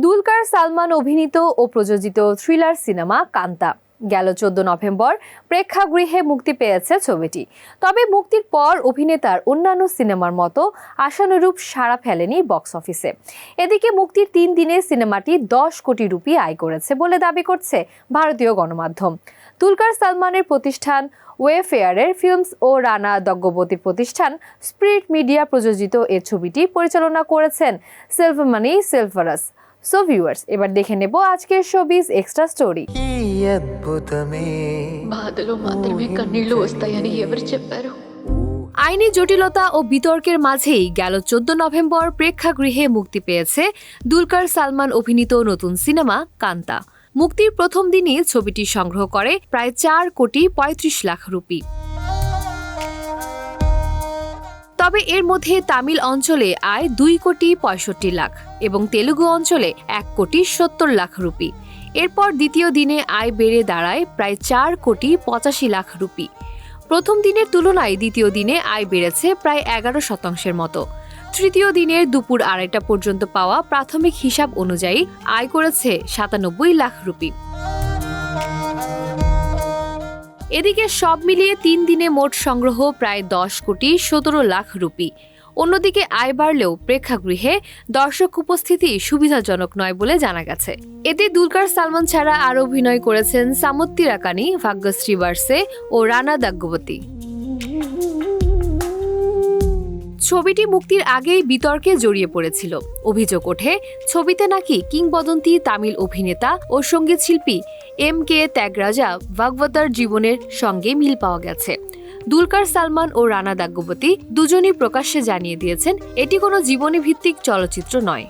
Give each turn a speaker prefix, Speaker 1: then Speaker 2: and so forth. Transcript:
Speaker 1: দুলকার সালমান অভিনীত ও প্রযোজিত thriller cinema Kanta গেল 14 নভেম্বর প্রেক্ষাগৃহে মুক্তি পেয়েছে ছবিটি। তবে মুক্তির পর অভিনেতার অন্যান্য সিনেমার মতো আশানুরূপ সাড়া ফেলেনি বক্স অফিসে। এদিকে মুক্তির 3 দিনে সিনেমাটি 10 কোটি রুপি আয় করেছে বলে দাবি করছে ভারতীয় গণমাধ্যম। দুলকার সালমানের প্রতিষ্ঠান ওয়েফেয়ারের ফিল্মস ও রানা দগ্গবতীর প্রতিষ্ঠান স্পিরিট মিডিয়া প্রযোজিত এ ছবিটি পরিচালনা করেছেন সিলভামণি সিলভারাস। সো ভিউয়ার্স, এবার দেখে নেব আজকের শোবিজ এক্সট্রা স্টোরি। আইনি জটিলতা ও বিতর্কের মাঝেই গেল 14 নভেম্বর প্রেক্ষাগৃহে মুক্তি পেয়েছে দুলকার সালমান অভিনীত নতুন সিনেমা কান্তা। মুক্তির প্রথম দিনই ছবিটি সংগ্রহ করে প্রায় 4 কোটি 35 লাখ রুপি। তবে এর মধ্যে তামিল অঞ্চলে আয় 2 কোটি 65 লাখ এবং তেলুগু অঞ্চলে 1 কোটি 70 লাখ রুপি। এরপর দ্বিতীয় দিনে আয় বেড়ে দাঁড়ায় প্রায় 4 কোটি 85 লাখ রুপি। প্রথম দিনের তুলনায় দ্বিতীয় দিনে আয় বেড়েছে প্রায় 11% মতো। তৃতীয় দিনের দুপুর 2:30 পর্যন্ত পাওয়া প্রাথমিক হিসাব অনুযায়ী আয় করেছে 97 লাখ রুপি। এদিকে সব মিলিয়ে 3 দিনে মোট সংগ্রহ প্রায় 10 কোটি 17 লাখ রুপি। অন্যদিকে আয় বাড়লেও প্রেক্ষাগৃহে দর্শক উপস্থিতি সুবিধাজনক নয় বলে জানা গেছে। এতে দুলকার সালমান ছাড়া আরও অভিনয় করেছেন সামুত্তি রাকানি, ভাগ্যশ্রী বার্সে ও রানা দাগ্গবতী। ছবিটি মুক্তির আগেই বিতর্কে জড়িয়ে পড়েছিল। অভিযোগ ওঠে ছবিতে নাকি কিংবদন্তি তামিল অভিনেতা ও সঙ্গীতশিল্পী MK ত্যাগরাজা ভাগবতার জীবনের সঙ্গে মিল পাওয়া গেছে। দুলকার সালমান ও রানা দাগ্গবতী দুজনই প্রকাশ্যে জানিয়ে দিয়েছেন এটি কোনো জীবনী ভিত্তিক চলচ্চিত্র নয়।